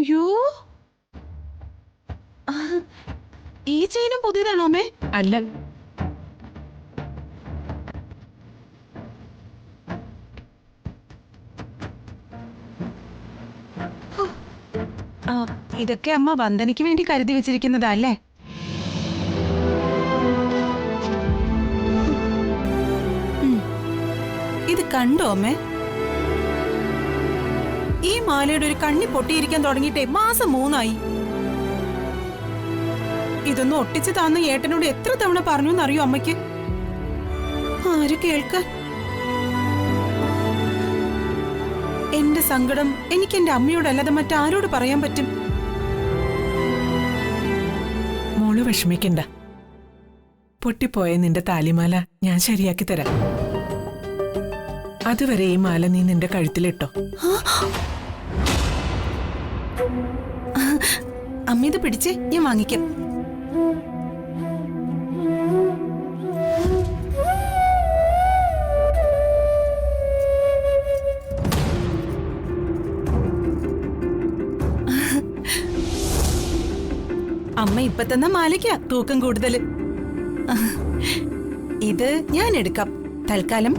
അയ്യോ, ഈ ചെയിനും പുതിയതാണോ അമ്മേ? അല്ല, ഇതൊക്കെ അമ്മ വന്ദനയ്ക്ക് വേണ്ടി കരുതി വെച്ചിരിക്കുന്നതാ അല്ലേ? ഇത് കണ്ടോ അമ്മേ? ഈ മാലയുടെ ഒരു കണ്ണി പൊട്ടിയിരിക്കാൻ തുടങ്ങിയിട്ടേ മാസം 3 ആയി. ഇതൊന്നും ഒട്ടിച്ചു താന്ന് ഏട്ടനോട് എത്ര തവണ പറഞ്ഞു എന്നറിയോ അമ്മയ്ക്ക്? ആര് കേൾക്കാൻ? എന്റെ സങ്കടം എനിക്ക് എന്റെ അമ്മയോടല്ലാതെ മറ്റാരോട് പറയാൻ പറ്റും? മോള് വിഷമിക്കണ്ട. പൊട്ടിപ്പോയ നിന്റെ താലിമാല ഞാൻ ശരിയാക്കി തരാം. അതുവരെ ഈ മാല നീ നിന്റെ കഴുത്തിലിട്ടോ. അമ്മ ഇത് പിടിച്ച് ഞാൻ വാങ്ങിക്കാം. അമ്മ ഇപ്പൊ തന്ന മാലയ്ക്കാ തൂക്കം കൂടുതല്. ഇത് ഞാൻ എടുക്കാം. തൽക്കാലം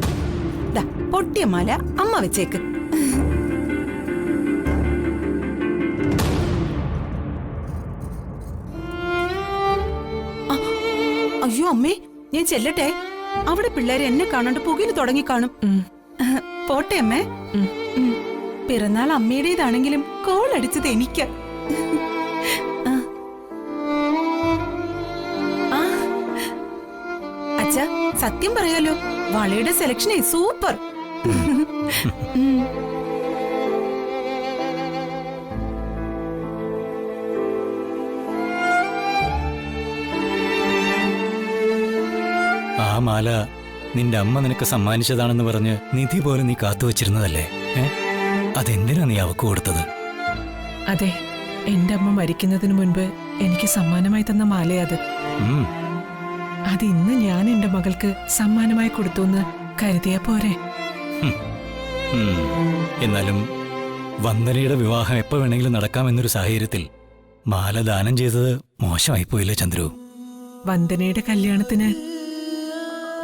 ദാ പൊട്ടിയ മാല അമ്മ വെച്ചേക്ക്. അയ്യോ അമ്മേ, ഞാൻ ചെല്ലട്ടെ. അവിടെ പിള്ളേരെ എന്നെ കാണാണ്ട് പുകയില് തുടങ്ങി കാണും. പോട്ടെ അമ്മേ. പിറന്നാൾ അമ്മയുടേതാണെങ്കിലും കോൾ അടിച്ചത് എനിക്കാ. അച്ഛാ, സത്യം പറയാലോ, വളയുടെ സെലക്ഷനേ സൂപ്പർ. ആ മാല നിന്റെ അമ്മ നിനക്ക് സമ്മാനിച്ചതാണെന്ന് പറഞ്ഞ് നിധി പോലെ നീ കാത്തുവച്ചിരുന്നതല്ലേ? അതെന്തിനാ നീ അവക്ക് കൊടുത്തത്? അതെ, എന്റെ അമ്മ മരിക്കുന്നതിന് മുൻപ് എനിക്ക് സമ്മാനമായി തന്ന മാലയത്. അത് ഇന്ന് ഞാൻ എന്റെ മകൾക്ക് സമ്മാനമായി കൊടുത്തുന്ന് കരുതിയാ പോരെ? എന്നാലും വന്ദനയുടെ വിവാഹം എപ്പോ വേണമെങ്കിലും നടക്കാമെന്നൊരു സാഹചര്യത്തിൽ മാല ദാനം ചെയ്തത് മോശമായിപ്പോയില്ലേ ചന്ദ്രു? വന്ദനയുടെ കല്യാണത്തിന്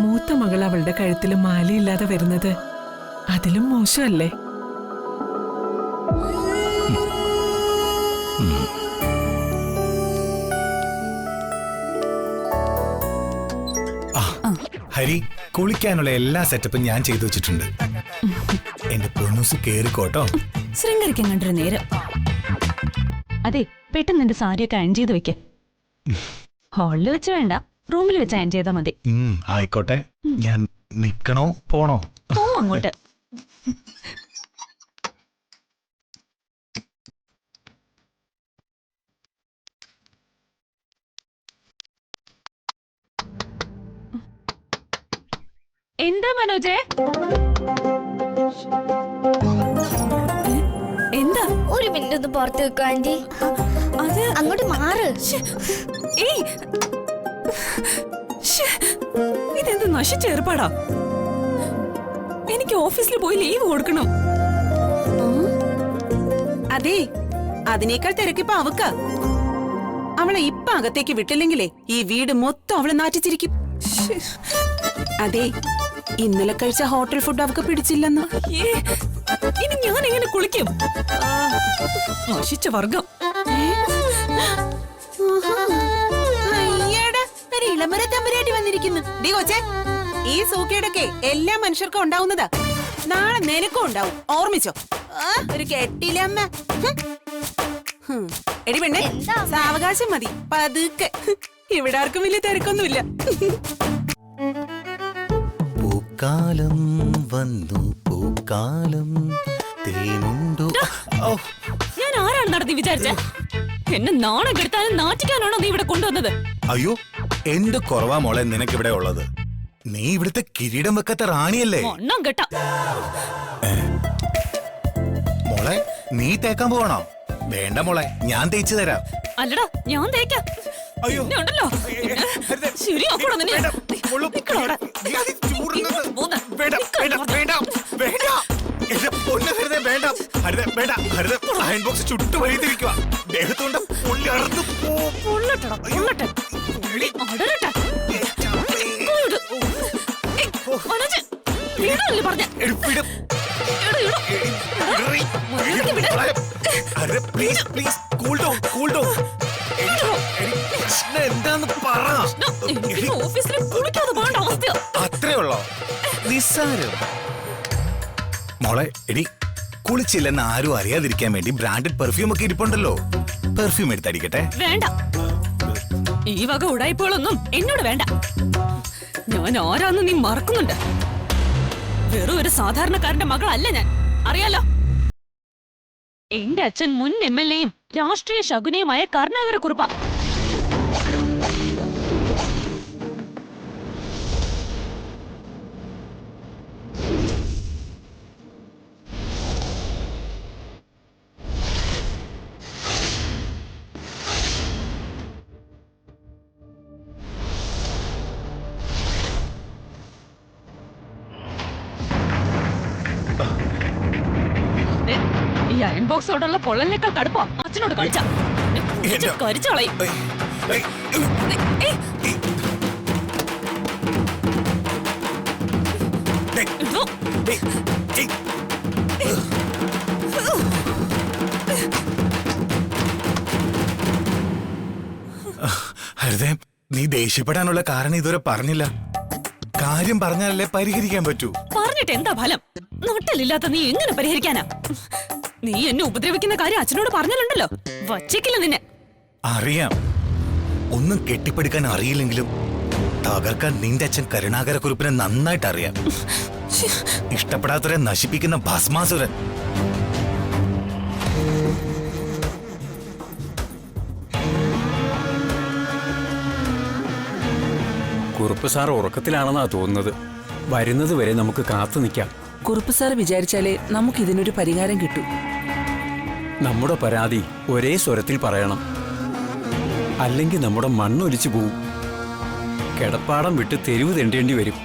മൂത്ത മകൾ അവളുടെ കഴുത്തിൽ മാലയില്ലാതെ വരുന്നത് അതിലും മോശമല്ലേ? ഹരി, കുളിക്കാനുള്ള എല്ലാ സെറ്റപ്പും ഞാൻ ചെയ്തു വെച്ചിട്ടുണ്ട്. എന്റെ പൊന്നൂസ് കേറിക്കോട്ടോ. ശൃംഗരിക്കാൻ കണ്ടൊരു നേരം. അതെ, പെട്ടെന്ന് എന്റെ സാരിയൊക്കെ അയൺ ചെയ്ത് വെക്ക്. ഹാളിൽ വെച്ച് വേണ്ട, റൂമിൽ വെച്ച് അയൺ ചെയ്താൽ മതി. ആയിക്കോട്ടെ. ഞാൻ നിക്കണോ പോണോ? പോ അങ്ങോട്ട്. എന്താ മനോജേ? എന്താ? ഒരു മിനിറ്റ് ഒന്ന് പുറത്ത് വെക്കോ ആന്റി. അത് അങ്ങോട്ട് മാറ്. ഏയ്, ഇതെന്ത് നശിച്ചേർപ്പാടാ? എനിക്ക് ഓഫീസിൽ പോയി ലീവ് കൊടുക്കണം. അതെ, അതിനേക്കാൾ തിരക്കിപ്പോ അവക്ക. അവളെ ഇപ്പൊ അകത്തേക്ക് വിട്ടില്ലെങ്കിലേ ഈ വീട് മൊത്തം അവളെ നാറ്റിച്ചിരിക്കും. അതെ, ഇന്നലെ കഴിച്ച ഹോട്ടൽ ഫുഡ് അവക്ക് പിടിച്ചില്ലെന്ന്. ഇനി ഞാൻ എങ്ങനെ കുളിക്കും? നശിച്ച വർഗം. ഇളമര തമ്പുരാട്ടി വന്നിരിക്കുന്നു. ഈ സൂക്കേടൊക്കെ എല്ലാ മനുഷ്യർക്കും ഉണ്ടാവുന്നതാ. നാളെ നിനക്കും ഉണ്ടാവും, ഓർമ്മിച്ചോ? ഒരു കെട്ടിലമ്മ. എടി പെണ്ണെ, സാവകാശം മതി, പതുക്കെ. ഇവിടെ ആർക്കും വലിയ തിരക്കൊന്നുമില്ല. പൂക്കാലം വന്നു, പൂക്കാലം തേനുണ്ടോ? ഞാൻ ആരാണ് നടത്തി വിചാരിച്ച? എന്നെ നാണം കെടുത്താനും നാറ്റിക്കാനാണോ നീ ഇവിടെ കൊണ്ടുവന്നത്? അയ്യോ, എന്ത് കുറവാ മോളെ നിനക്കിവിടെ ഉള്ളത്? നീ ഇവിടുത്തെ കിരീടം വെക്കാത്ത റാണിയല്ലേ? മോളെ, നീ തേക്കാൻ പോവാണോ? വേണ്ട മോളെ, ഞാൻ തേച്ചു തരാം. അല്ലടാ, ഞാൻ തേക്കാം. അയ്യോ, ഉണ്ടല്ലോ, ശരിയാക്കണോ നിന്നെ? എന്റെ പൊന്ന് ഹരിതേ, വേണ്ട ഹരിതേ, വേണ്ട ഹരിതേ. അയൺ ബോക്സ് ചുട്ടു വഴിതിരിക്കുക. ദേഹത്തുകൊണ്ട് പുള്ളി അറുത്ത് എന്താന്ന് പറ. അത്രേ ഉള്ളോ? നിസ്സാരം. മോളെ എടി, കുളിച്ചില്ലെന്ന് ആരും അറിയാതിരിക്കാൻ വേണ്ടി ബ്രാൻഡഡ് പെർഫ്യൂം ഒക്കെ ഇരിപ്പുണ്ടല്ലോ. പെർഫ്യൂം എടുത്തടിക്കട്ടെ? വേണ്ട, ഈ വക ഉടായ്പകളൊന്നും എന്നോട് വേണ്ട. ഞാൻ ആരാന്ന് നീ മറക്കുന്നുണ്ട്. വെറും ഒരു സാധാരണക്കാരന്റെ മകളല്ല ഞാൻ, അറിയാലോ. എന്റെ അച്ഛൻ മുൻ MLA-യും രാഷ്ട്രീയ ശകുനിയുമായ കരുണാകരക്കുറുപ്പ. ഈ അയൺ ബോക്സോടുള്ള പൊള്ളലിനേക്കാൾ കടുപ്പോ അച്ഛനോട് കളിച്ചാ കരിച്ചോളയും. ഹരിതേ, നീ ദേഷ്യപ്പെടാനുള്ള കാരണം ഇതുവരെ പറഞ്ഞില്ല. കാര്യം പറഞ്ഞാലല്ലേ പരിഹരിക്കാൻ പറ്റൂ. പറഞ്ഞിട്ട് എന്താ ഫലം? നട്ടലില്ലാത്ത നീ എങ്ങനെ പരിഹരിക്കാനാ? നീ എന്നെ ഉപദ്രവിക്കുന്ന കാര്യം അച്ഛനോട് പറഞ്ഞാലുണ്ടല്ലോ, വച്ചേക്കില്ല നിന്നെ. അറിയാം, ഒന്നും കെട്ടിപ്പടുക്കാൻ അറിയില്ലെങ്കിലും തകർക്കാൻ നിന്റെ അച്ഛൻ കരുണാകരക്കുറുപ്പിനെ നന്നായിട്ട് അറിയാം. ഇഷ്ടപ്പെടാത്തവരെ നശിപ്പിക്കുന്ന ഭസ്മാസുരൻ. കുറുപ്പ് സാർ ഉറക്കത്തിലാണെന്നാ തോന്നുന്നത്. വരുന്നത് വരെ നമുക്ക് കാത്തു നിൽക്കാം. കുറുപ്പ് സാർ വിചാരിച്ചാലേ നമുക്ക് ഇതിനൊരു പരിഹാരം കിട്ടൂ. നമ്മുടെ പരാതി ഒരേ സ്വരത്തിൽ പറയണം, അല്ലെങ്കിൽ നമ്മുടെ മണ്ണൊലിച്ചു പോവും. കിടപ്പാടം വിട്ട് തെരുവ് തെണ്ടേണ്ടി വരും.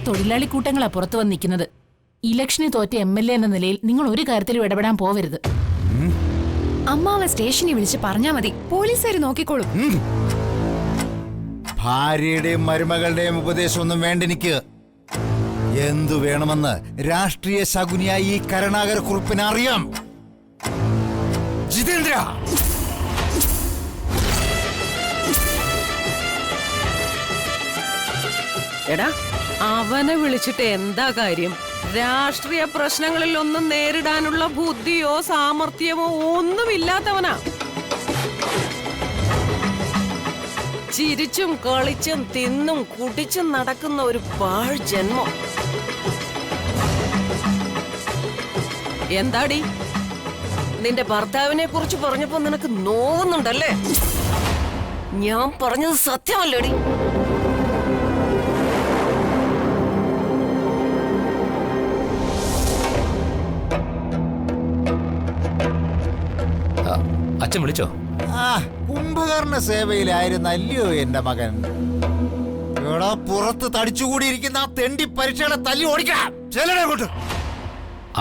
തൊഴിലാളി കൂട്ടങ്ങളാ പുറത്തു വന്ന് നിൽക്കുന്നത്. ഇലക്ഷന് തോറ്റ MLA എന്ന നിലയിൽ നിങ്ങൾ ഒരു കാര്യത്തിലും ഇടപെടാൻ പോവരുത്. അമ്മാവ സ്റ്റേഷനിൽ വിളിച്ച് പറഞ്ഞാ മതി, പോലീസുകാർ നോക്കിക്കോളും. ഭാര്യയുടെയും മരുമകളുടെയും ഉപദേശമൊന്നും വേണ്ട എനിക്ക്. എന്തു വേണമെന്ന് രാഷ്ട്രീയ ശകുനിയായി ഈ കരുണാകരക്കുറുപ്പിനെ അറിയാം. ജിതേന്ദ്ര, എടാ, അവനെ വിളിച്ചിട്ട് എന്താ കാര്യം? രാഷ്ട്രീയ പ്രശ്നങ്ങളിൽ ഒന്നും നേരിടാനുള്ള ബുദ്ധിയോ സാമർഥ്യമോ ഒന്നുമില്ലാത്തവനാ. ചിരിച്ചും കളിച്ചും തിന്നും കുടിച്ചും നടക്കുന്ന ഒരു പാഴ് ജന്മം. എന്താടി, നിന്റെ ഭർത്താവിനെ കുറിച്ച് പറഞ്ഞപ്പോ നിനക്ക് നോവുന്നുണ്ടല്ലേ? ഞാൻ പറഞ്ഞത് സത്യമല്ലേടി? അച്ഛൻ വിളിച്ചോ? കുംഭകർണ സേവയിലായിരുന്നു അല്ലയോ എന്റെ മകൻ. ഇവിടെ പുറത്ത് തടിച്ചുകൂടിയിരിക്കുന്ന ആ തെണ്ടി പരീക്ഷകളെ തല്ലി ഓടിക്കാം. ചെല്ലടങ്ങോട്ട്.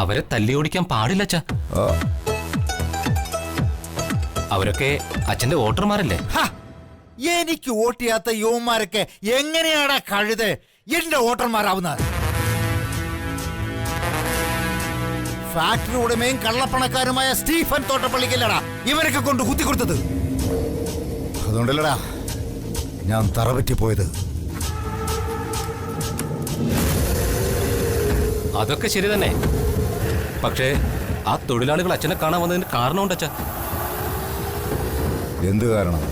അവരെ തല്ലി ഓടിക്കാൻ പാടില്ല അച്ഛാ. അവരൊക്കെ അച്ഛന്റെ വോട്ടർമാരല്ലേ? എനിക്ക് വോട്ട് ചെയ്യാത്ത യുവന്മാരൊക്കെ എങ്ങനെയാടാ കഴുത് എന്റെ വോട്ടർമാരാവുന്നത്? ഫാക്ടറി ഉടമയും കള്ളപ്പണക്കാരുമായ സ്റ്റീഫൻ തോട്ടപ്പള്ളിക്കല്ലടാ ഇവരൊക്കെ കൊണ്ട് കുത്തിക്കൊടുത്തത്. അതുകൊണ്ടല്ലടാ ഞാൻ തറപറ്റിപ്പോയത്. അതൊക്കെ ശരി തന്നെ. പക്ഷേ ആ തൊഴിലാളികൾ അച്ഛനെ കാണാൻ വന്നതിന് കാരണമുണ്ട് അച്ഛാ. എന്ത് കാരണം?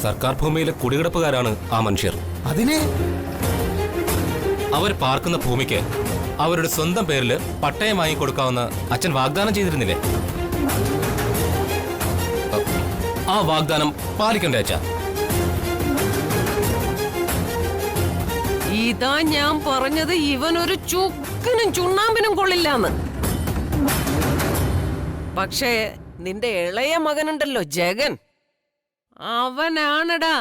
സർക്കാർ ഭൂമിയിലെ കുടികിടപ്പുകാരാണ് ആ മനുഷ്യർ. അതിന് അവർ പാർക്കുന്ന ഭൂമിക്ക് അവരുടെ സ്വന്തം പേരിൽ പട്ടയം വാങ്ങിക്കൊടുക്കാമെന്ന് അച്ഛൻ വാഗ്ദാനം ചെയ്തിരുന്നില്ലേ? ആ വാഗ്ദാനം പാലിക്കണ്ടേ അച്ഛാ? ഇതാ ഞാൻ പറഞ്ഞത്, ഇവനൊരു ചുക്കിനും ചുണ്ണാമ്പിനും കൊള്ളില്ലാന്ന്. പക്ഷേ നിന്റെ ഇളയ മകനുണ്ടല്ലോ ജഗൻ, അവനാണടാ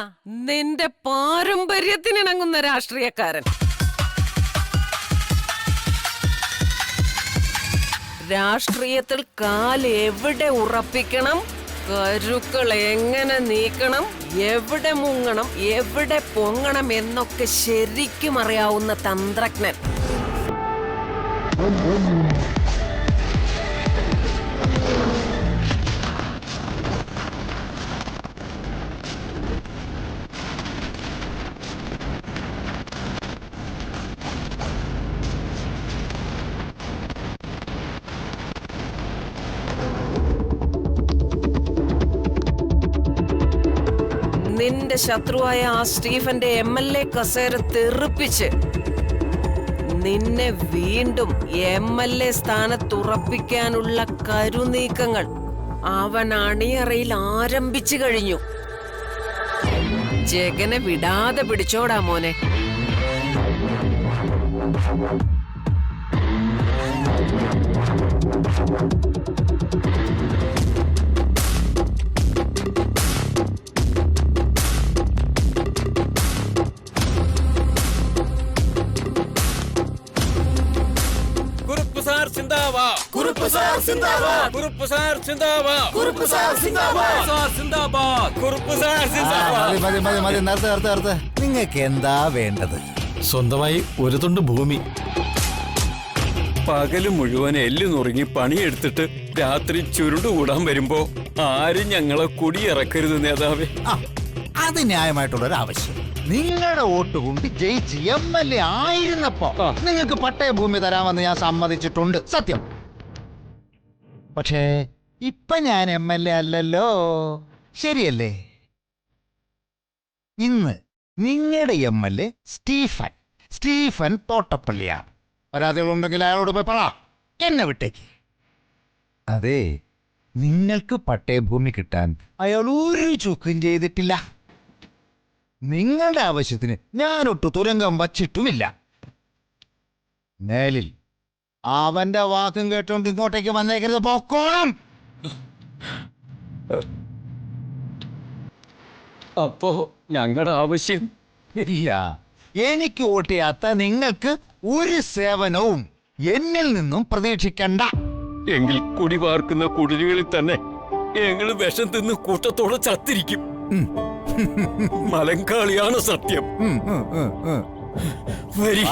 നിന്റെ പാരമ്പര്യത്തിനിണങ്ങുന്ന രാഷ്ട്രീയക്കാരൻ. രാഷ്ട്രീയത്തിൽ കാല് എവിടെ ഉറപ്പിക്കണം, കരുക്കൾ എങ്ങനെ നീക്കണം, എവിടെ മുങ്ങണം, എവിടെ പൊങ്ങണം എന്നൊക്കെ ശരിക്കും അറിയാവുന്ന തന്ത്രജ്ഞൻ. നിന്റെ ശത്രുവായ ആ സ്റ്റീഫന്റെ MLA കസേര തെറിപ്പിച്ച് നിന്നെ വീണ്ടും MLA സ്ഥാനത്തുറപ്പിക്കാനുള്ള കരുനീക്കങ്ങൾ അവൻ അണിയറയിൽ ആരംഭിച്ചു കഴിഞ്ഞു. ജഗനെ വിടാതെ പിടിച്ചോടാ മോനെ. നിങ്ങൾക്ക് എന്താ വേണ്ടത്? സ്വന്തമായി ഒരു തുണ്ട് ഭൂമി. പകല് മുഴുവൻ എല്ലു നുറുങ്ങി പണിയെടുത്തിട്ട് രാത്രി ചുരുണ്ടുകൂടാൻ വരുമ്പോ ആരും ഞങ്ങളെ കുടിയിറക്കരുത് നേതാവേ. അത് ന്യായമായിട്ടുള്ളൊരു ആവശ്യം. നിങ്ങളുടെ വോട്ട് കൊണ്ട് ജയിച്ച് MLA ആയിരുന്നപ്പോ നിങ്ങൾക്ക് പട്ടയ ഭൂമി തരാമെന്ന് ഞാൻ സമ്മതിച്ചിട്ടുണ്ട്, സത്യം. പക്ഷേ ഇപ്പൊ ഞാൻ MLA അല്ലല്ലോ, ശരിയല്ലേ? ഇന്ന് നിങ്ങളുടെ MLA സ്റ്റീഫൻ തോട്ടപ്പള്ളിയാണ്. പരാതികളുണ്ടെങ്കിൽ അയാളോട് പോയി പറ, എന്നെ വിട്ടേക്ക്. അതെ, നിങ്ങൾക്ക് പട്ടയഭൂമി കിട്ടാൻ അയാൾ ഒരു ചുക്കും ചെയ്തിട്ടില്ല. നിങ്ങളുടെ ആവശ്യത്തിന് ഞാനൊട്ടു തുരങ്കം വച്ചിട്ടുമില്ല. മേലിൽ അവന്റെ വാക്കും കേട്ടോണ്ട് ഇങ്ങോട്ടേക്ക് വന്നേക്കരുത്, പൊക്കോണം. അപ്പോ ഞങ്ങളുടെ ആവശ്യം ഇല്ല. എനിക്ക് വോട്ട് ചെയ്യാത്ത നിങ്ങൾക്ക് ഒരു സേവനവും എന്നിൽ നിന്നും പ്രതീക്ഷിക്കണ്ട. എങ്കിൽ കുടി പാർക്കുന്ന കുടിലുകളിൽ തന്നെ ഞങ്ങൾ വിഷം തിന്ന് കൂട്ടത്തോടെ ചത്തിരിക്കും. മലങ്കാളിയാണ് സത്യം. വരി.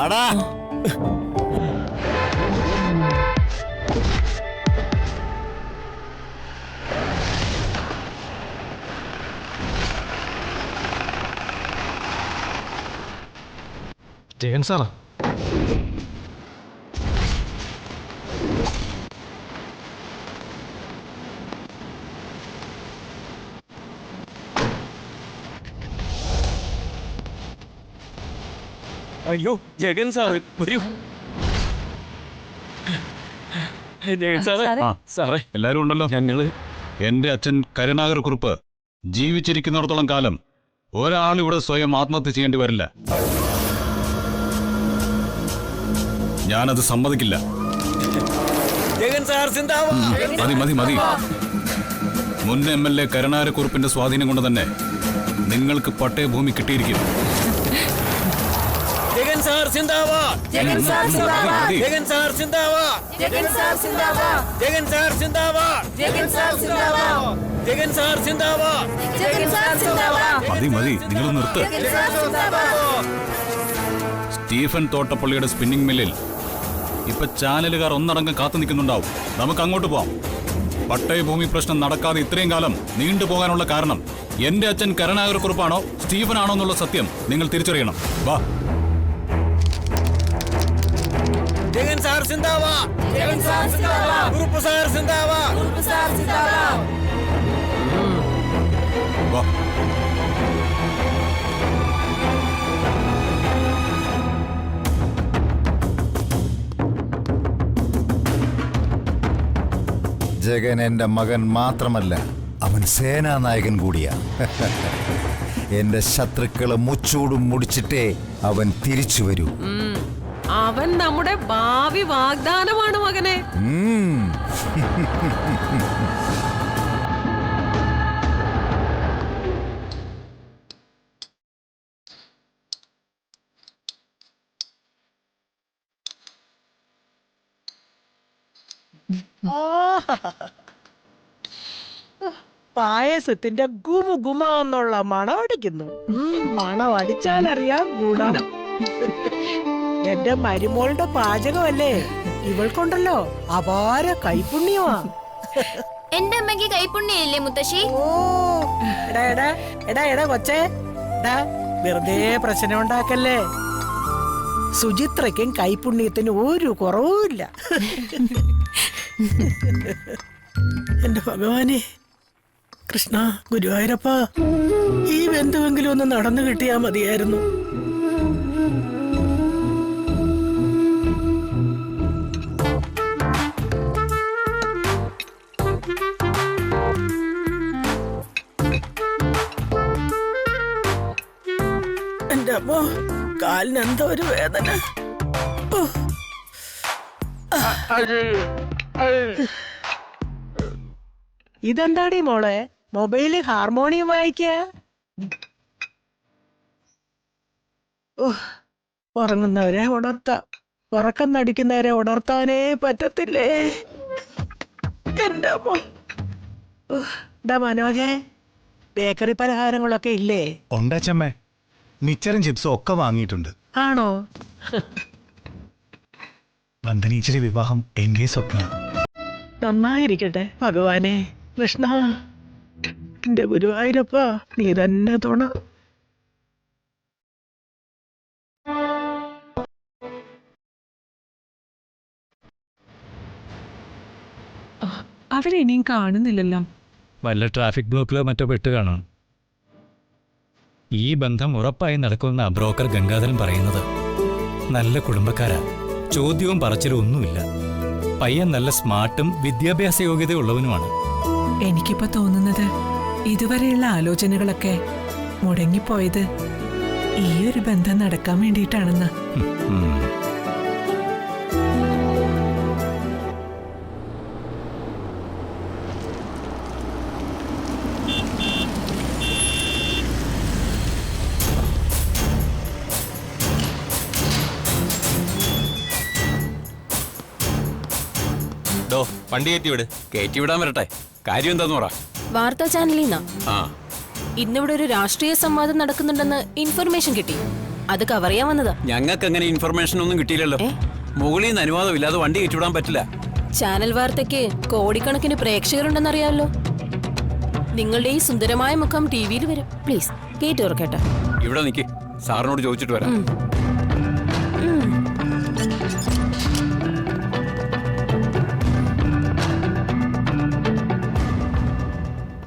ജഗൻ സാറാ? അയ്യോ ജഗൻ സാറ് വരൂ. ജഗൻ സാറേ. സാറേ എല്ലാരും ഉണ്ടല്ലോ. ഞങ്ങള് എന്റെ അച്ഛൻ കരുണാകർ കുറുപ്പ് ജീവിച്ചിരിക്കുന്നിടത്തോളം കാലം ഒരാൾ ഇവിടെ സ്വയം ആത്മഹത്യ ചെയ്യേണ്ടി വരില്ല. ഞാനത് സമ്മതിക്കില്ല. മതി മതി മതി. മുൻ MLA കരുണാകര കുറുപ്പിന്റെ സ്വാധീനം കൊണ്ട് തന്നെ നിങ്ങൾക്ക് പട്ടയഭൂമി കിട്ടിയിരിക്കും. ജഗൻ സാർ സിന്ദാബാദ്. ജഗൻ സാർ സിന്ദാബാദ്. ജഗൻ സാർ സിന്ദാബാദ്. ജഗൻ സാർ സിന്ദാബാദ്. ജഗൻ സാർ സിന്ദാബാദ്. ജഗൻ സാർ സിന്ദാബാദ്. ജഗൻ സാർ സിന്ദാബാദ്. ജഗൻ സാർ സിന്ദാബാദ്. മതി മതി, നിങ്ങൾ നിർത്ത്. സ്റ്റീഫൻ തോട്ടപ്പള്ളിയുടെ സ്പിന്നിംഗ് മില്ലിൽ ഇപ്പൊ ചാനലുകാർ ഒന്നടങ്കം കാത്തു നിൽക്കുന്നുണ്ടാവും. നമുക്ക് അങ്ങോട്ട് പോവാം. പട്ടയഭൂമി പ്രശ്നം നടക്കാതെ ഇത്രയും കാലം നീണ്ടുപോകാനുള്ള കാരണം എന്റെ അച്ഛൻ കരുണാകര കുറുപ്പാണോ സ്റ്റീഫൻ ആണോ എന്നുള്ള സത്യം നിങ്ങൾ തിരിച്ചറിയണം. വാ. ജഗൻ സാർ സിന്ദാബാദ്. ജഗൻ സാർ സിന്ദാബാദ്. കുറുപ്പ് സാർ സിന്ദാബാദ്. കുറുപ്പ് സാർ സിന്ദാബാദ്. വാ. ജഗൻ എന്റെ മകൻ മാത്രമല്ല, അവൻ സേനാനായകൻ കൂടിയാ. എന്റെ ശത്രുക്കളെ മുച്ചൂടും മുടിച്ചിട്ടേ അവൻ തിരിച്ചു വരൂ. അവൻ നമ്മുടെ ഭാവി വാഗ്ദാനമാണ് മകനെ. പായസത്തിന്റെ ഗുമ എന്നുള്ള മണം അടിക്കുന്നു. മണം അടിച്ചാലറിയാം ഗുണം. എന്റെ മരുമോളുടെ പാചകമല്ലേ, ഇവൾക്കുണ്ടല്ലോ അപാര കൈപുണ്യമാ. എന്റെ അമ്മയ്ക്ക് കൈപുണ്യല്ലേ മുത്തശ്ശി? എടാ എടാ എടാ എടാ കൊച്ചേ, വെറുതെ പ്രശ്നം ഉണ്ടാക്കല്ലേ. സുചിത്രയ്ക്കും കൈപുണ്യത്തിന് ഒരു കുറവുമില്ല. എന്റെ ഭഗവാനെ, കൃഷ്ണ, ഗുരുവായൂരപ്പ, ഈ ബന്ധുവെങ്കിലും ഒന്ന് നടന്നു കിട്ടിയാ മതിയായിരുന്നു. എന്റെ അമ്മോ, കാലിന് എന്തോ ഒരു വേദന. ഇതെന്താടി മോളെ, മൊബൈലിൽ ഹാർമോണിയം വായിക്ക? ഉറങ്ങുന്നവരെ ഉണർത്താം, ഉറക്കം നടിക്കുന്നവരെ ഉണർത്താനേ പറ്റത്തില്ലേ. എന്റെ മനോജെ, ബേക്കറി പലഹാരങ്ങളൊക്കെ ഇല്ലേ? ഉണ്ടച്ചമ്മേ, മിച്ചറും ചിപ്സും ഒക്കെ വാങ്ങിയിട്ടുണ്ട്. ആണോ? വന്ദനീച്ചരി വിവാഹം എന്റെ സ്വപ്ന. നന്നായിരിക്കട്ടെ ഭഗവാനെ. കൃഷ്ണ, എന്റെ ഗുരുവായൂരപ്പ, നീ തന്നെ തുണ. അവരെ ഇനിയും കാണുന്നില്ലല്ലോ. വല്ല ട്രാഫിക് ബ്ലോക്കിലോ മറ്റോ പെട്ട് കാണാം. ഈ ബന്ധം ഉറപ്പായി നടക്കുമെന്ന ബ്രോക്കർ ഗംഗാധരൻ പറയുന്നത്. നല്ല കുടുംബക്കാരാ, ചോദ്യവും പറച്ചിലും ഒന്നുമില്ല. പയ്യൻ നല്ല സ്മാർട്ടും വിദ്യാഭ്യാസ യോഗ്യതയുള്ളവനുമാണ്. എനിക്കിപ്പോ തോന്നുന്നത് ഇതുവരെയുള്ള ആലോചനകളൊക്കെ മുടങ്ങിപ്പോയത് ഈ ഒരു ബന്ധം നടക്കാൻ വേണ്ടിയിട്ടാണെന്ന്. വണ്ടി കയറ്റിവിട്. കയറ്റിവിടാൻ വരട്ടെ. കാര്യം എന്താന്ന് പറ. വാർത്താ ചാനലിൽ നിന്നാ. ഇന്നിവിടെ ഒരു രാഷ്ട്രീയ സംവാദം നടക്കുന്നുണ്ടെന്ന് ഇൻഫർമേഷൻ കിട്ടി. അത് കവർ ചെയ്യാൻ വന്നതാ. ഞങ്ങൾക്ക് അങ്ങനെ ഇൻഫർമേഷൻ ഒന്നും കിട്ടിയില്ലല്ലോ. മുകളിൽ നിന്ന് അനുവാദം ഇല്ലാതെ വണ്ടി കയറ്റിവിടാൻ പറ്റില്ല. ചാനൽ വാർത്തയ്ക്ക് കോടിക്കണക്കിന് പ്രേക്ഷകരുണ്ടെന്നറിയാമല്ലോ. നിങ്ങളുടെ ഈ സുന്ദരമായ മുഖം ടിവിയിൽ വരും. പ്ലീസ് കേട്ടു തുറക്കട്ടെ. ഇവിടെ നിൽക്കി, സാറിനോട് ചോദിച്ചിട്ട് വരാം.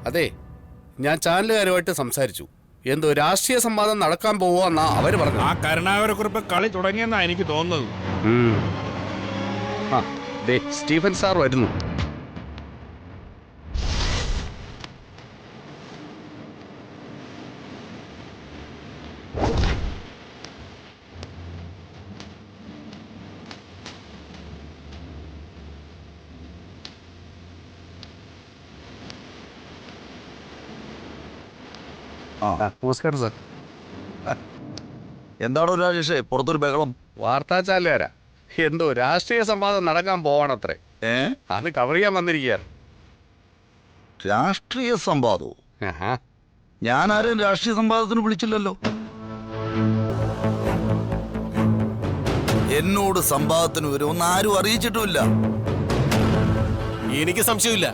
അതെ, ഞാൻ ചാനലുകാരുമായിട്ട് സംസാരിച്ചു. എന്തോ രാഷ്ട്രീയ സംവാദം നടക്കാൻ പോവാന്നാ അവര് പറഞ്ഞു. ആ കരുണാകരക്കുറിപ്പ് കളി തുടങ്ങിയെന്നാ എനിക്ക് തോന്നുന്നത്. സ്റ്റീഫൻ സാർ വരുന്നു. നമസ്കാരം സാർ. എന്താണോ രാജേഷേ പുറത്തൊരു ബഹളം? വാർത്താ ചാനലുകാരാ. എന്തോ രാഷ്ട്രീയ സംവാദം നടക്കാൻ പോവാണത്രേ. അത് കവർ ചെയ്യാൻ വന്നിരിക്കുകയാണ്. രാഷ്ട്രീയ സംവാദവും? ഞാൻ ആരെയും രാഷ്ട്രീയ സംവാദത്തിന് വിളിച്ചില്ലല്ലോ. എന്നോട് സംവാദത്തിന് വരുമെന്ന് ആരും അറിയിച്ചിട്ടുമില്ല. എനിക്ക് സംശയമില്ല,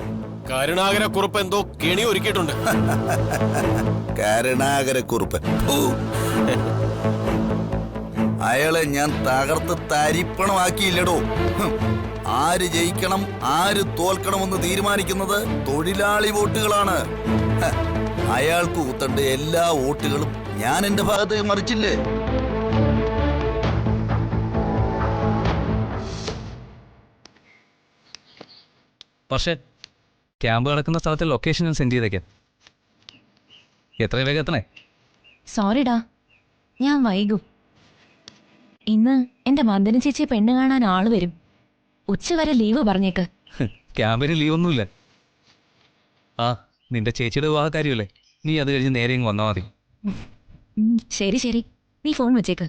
കരുണാകരക്കുറിപ്പ് എന്തോ കെണി ഒരുക്കിയിട്ടുണ്ട്. കരുണാകരക്കുറിപ്പ് അയാളെ ഞാൻ തകർത്ത് തരിപ്പണമാക്കിയില്ലടോ. ആര് ജയിക്കണം ആര് തോൽക്കണമെന്ന് തീരുമാനിക്കുന്നത് തൊഴിലാളി വോട്ടുകളാണ്. അയാൾക്ക് കുത്തേണ്ട എല്ലാ വോട്ടുകളും ഞാൻ എന്റെ ഭാഗത്തേക്ക് മറിച്ചില്ലേ. പക്ഷേ ക്യാമ്പ് നടക്കുന്ന സ്ഥലത്തെ ലൊക്കേഷൻ ഞാൻ സെൻഡ് ചെയ്തേക്കാം. എത്രയും വേഗം എത്തണേ. സോറിടാ, ഞാൻ വൈകും. ഇന്ന് എന്റെ മന്ദന ചേച്ചിയെ പെണ്ണ് കാണാൻ ആള് വരും. ഉച്ചവരെ ലീവ് പറഞ്ഞേക്ക്. ക്യാമ്പിന് ലീവൊന്നുമില്ല. ആ, നിന്റെ ചേച്ചിയുടെ വിവാഹ കാര്യമല്ലേ, നീ അത് കഴിഞ്ഞ് നേരെ ഇങ്ങ് വന്നാൽ മതി. ശരി ശരി, നീ ഫോൺ വെച്ചേക്ക്.